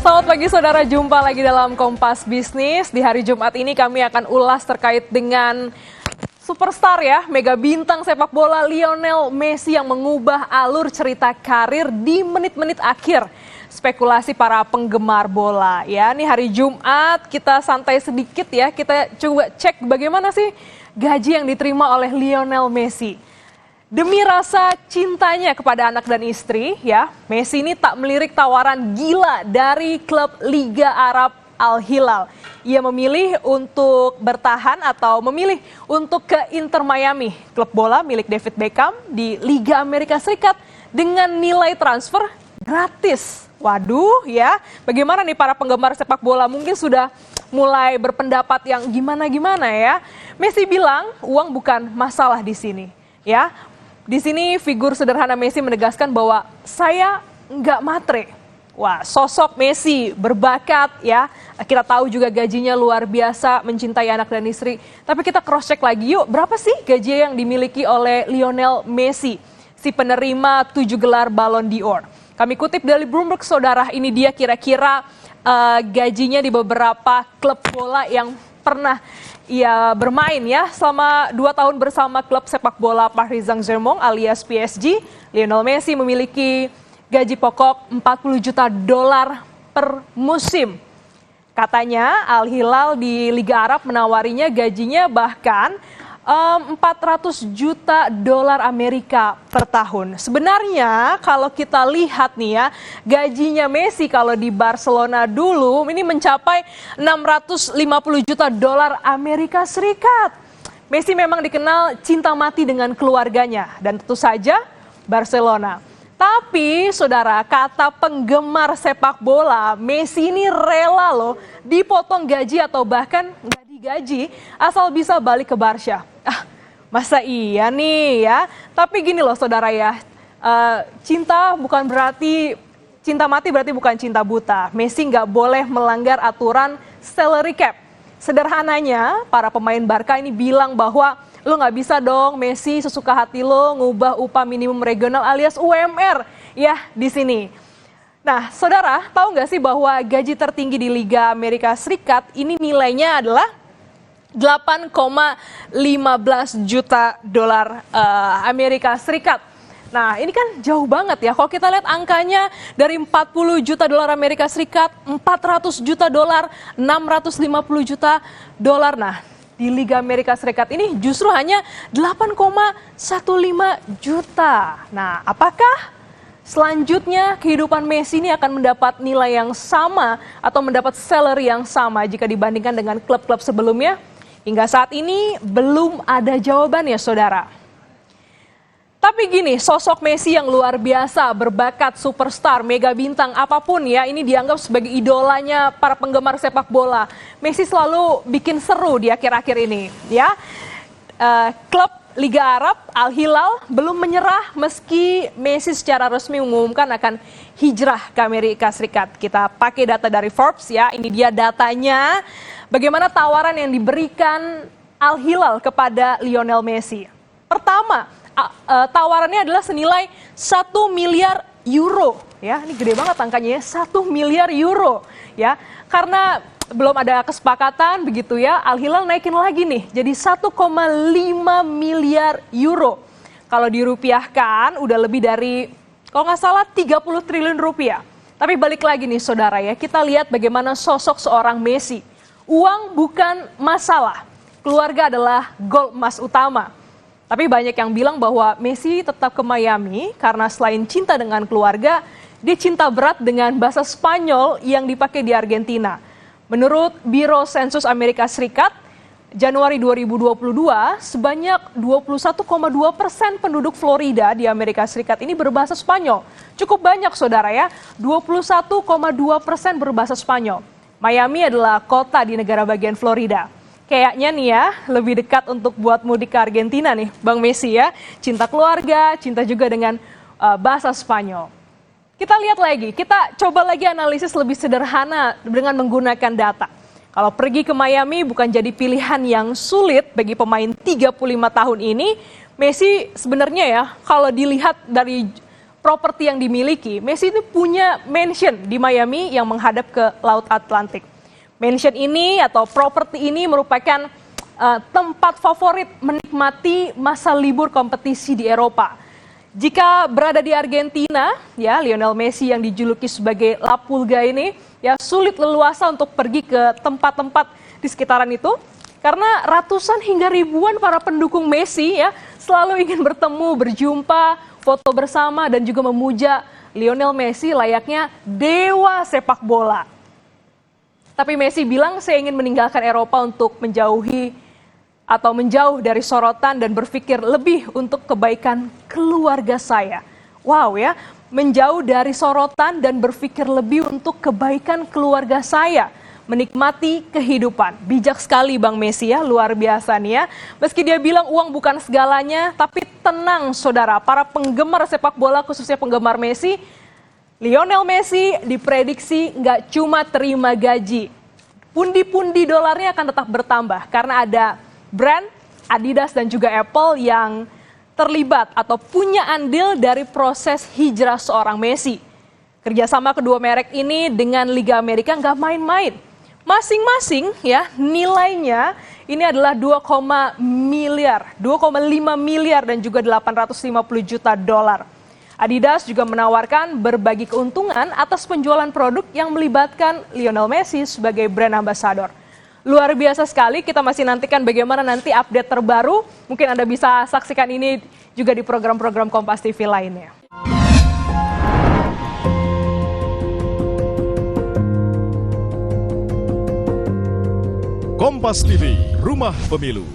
Selamat pagi saudara, jumpa lagi dalam Kompas Bisnis. Di hari Jumat ini kami akan ulas terkait dengan superstar ya, mega bintang sepak bola Lionel Messi yang mengubah alur cerita karir di menit-menit akhir. Spekulasi para penggemar bola ya. Ini hari Jumat, kita santai sedikit ya, kita coba cek bagaimana sih gaji yang diterima oleh Lionel Messi. Demi rasa cintanya kepada anak dan istri, ya, Messi ini tak melirik tawaran gila dari klub Liga Arab Al Hilal. Ia memilih untuk bertahan atau memilih untuk ke Inter Miami, klub bola milik David Beckham di Liga Amerika Serikat dengan nilai transfer gratis. Waduh ya, bagaimana nih para penggemar sepak bola mungkin sudah mulai berpendapat yang gimana-gimana ya. Messi bilang uang bukan masalah di sini, ya. Di sini figur sederhana Messi menegaskan bahwa saya nggak matre. Wah, sosok Messi berbakat ya. Kita tahu juga gajinya luar biasa, mencintai anak dan istri. Tapi kita cross check lagi yuk, berapa sih gaji yang dimiliki oleh Lionel Messi, si penerima 7 gelar Ballon d'Or? Kami kutip dari Bloomberg saudara, ini dia kira-kira gajinya di beberapa klub bola yang pernah ia bermain ya. Selama 2 tahun bersama klub sepak bola Paris Saint-Germain alias PSG, Lionel Messi memiliki gaji pokok 40 juta dolar per musim. Katanya Al Hilal di Liga Arab menawarinya gajinya bahkan 400 juta dolar Amerika per tahun. Sebenarnya kalau kita lihat nih ya, gajinya Messi kalau di Barcelona dulu ini mencapai 650 juta dolar Amerika Serikat. Messi memang dikenal cinta mati dengan keluarganya dan tentu saja Barcelona. Tapi saudara, kata penggemar sepak bola, Messi ini rela loh dipotong gaji atau bahkan nggak digaji asal bisa balik ke Barca. Masa iya nih ya? Tapi gini loh saudara ya, cinta mati berarti bukan cinta buta. Messi nggak boleh melanggar aturan salary cap. Sederhananya, para pemain Barca ini bilang bahwa lo nggak bisa dong Messi sesuka hati lo ngubah upah minimum regional alias UMR ya di sini. Nah saudara, tahu nggak sih bahwa gaji tertinggi di Liga Amerika Serikat ini nilainya adalah 8,15 juta dolar Amerika Serikat. Nah ini kan jauh banget ya, kalau kita lihat angkanya dari 40 juta dolar Amerika Serikat, 400 juta dolar, 650 juta dolar. Nah di Liga Amerika Serikat ini justru hanya 8,15 juta. Nah apakah selanjutnya kehidupan Messi ini akan mendapat nilai yang sama atau mendapat salary yang sama jika dibandingkan dengan klub-klub sebelumnya? Hingga saat ini belum ada jawabannya saudara. Tapi gini, sosok Messi yang luar biasa, berbakat, superstar, mega bintang apapun ya, ini dianggap sebagai idolanya para penggemar sepak bola. Messi selalu bikin seru di akhir-akhir ini ya. Klub Liga Arab Al Hilal belum menyerah meski Messi secara resmi mengumumkan akan hijrah ke Amerika Serikat. Kita pakai data dari Forbes ya, ini dia datanya. Bagaimana tawaran yang diberikan Al Hilal kepada Lionel Messi. Pertama, tawarannya adalah senilai 1 miliar euro. Ya, ini gede banget angkanya ya, 1 miliar euro. Ya, karena belum ada kesepakatan begitu ya, Al Hilal naikin lagi nih jadi 1,5 miliar euro. Kalau dirupiahkan udah lebih dari, kalau nggak salah 30 triliun rupiah. Tapi balik lagi nih saudara ya, kita lihat bagaimana sosok seorang Messi. Uang bukan masalah, keluarga adalah gol emas utama. Tapi banyak yang bilang bahwa Messi tetap ke Miami karena selain cinta dengan keluarga, dia cinta berat dengan bahasa Spanyol yang dipakai di Argentina. Menurut Biro Sensus Amerika Serikat, Januari 2022, sebanyak 21,2% penduduk Florida di Amerika Serikat ini berbahasa Spanyol. Cukup banyak saudara ya, 21,2% berbahasa Spanyol. Miami adalah kota di negara bagian Florida. Kayaknya nih ya, lebih dekat untuk buat mudik ke Argentina nih, Bang Messi ya. Cinta keluarga, cinta juga dengan bahasa Spanyol. Kita lihat lagi, kita coba lagi analisis lebih sederhana dengan menggunakan data. Kalau pergi ke Miami bukan jadi pilihan yang sulit bagi pemain 35 tahun ini. Messi sebenarnya ya, kalau dilihat dari properti yang dimiliki, Messi itu punya mansion di Miami yang menghadap ke Laut Atlantik. Mansion ini atau properti ini merupakan tempat favorit menikmati masa libur kompetisi di Eropa. Jika berada di Argentina, ya Lionel Messi yang dijuluki sebagai La Pulga ini, ya sulit leluasa untuk pergi ke tempat-tempat di sekitaran itu, karena ratusan hingga ribuan para pendukung Messi ya selalu ingin bertemu, berjumpa, foto bersama dan juga memuja Lionel Messi layaknya dewa sepak bola. Tapi Messi bilang, saya ingin meninggalkan Eropa untuk menjauh dari sorotan dan berpikir lebih untuk kebaikan keluarga saya. Wow ya, menjauh dari sorotan dan berpikir lebih untuk kebaikan keluarga saya. Menikmati kehidupan. Bijak sekali Bang Messi ya, luar biasa nih ya. Meski dia bilang uang bukan segalanya, tapi tenang saudara, para penggemar sepak bola khususnya penggemar Messi, Lionel Messi diprediksi nggak cuma terima gaji. Pundi-pundi dolarnya akan tetap bertambah karena ada brand Adidas dan juga Apple yang terlibat atau punya andil dari proses hijrah seorang Messi. Kerjasama kedua merek ini dengan Liga Amerika nggak main-main. Masing-masing ya nilainya ini adalah 2,5 miliar dan juga 850 juta dolar. Adidas juga menawarkan berbagi keuntungan atas penjualan produk yang melibatkan Lionel Messi sebagai brand ambassador. Luar biasa sekali, kita masih nantikan bagaimana nanti update terbaru. Mungkin Anda bisa saksikan ini juga di program-program Kompas TV lainnya. Kompas TV, Rumah Pemilu.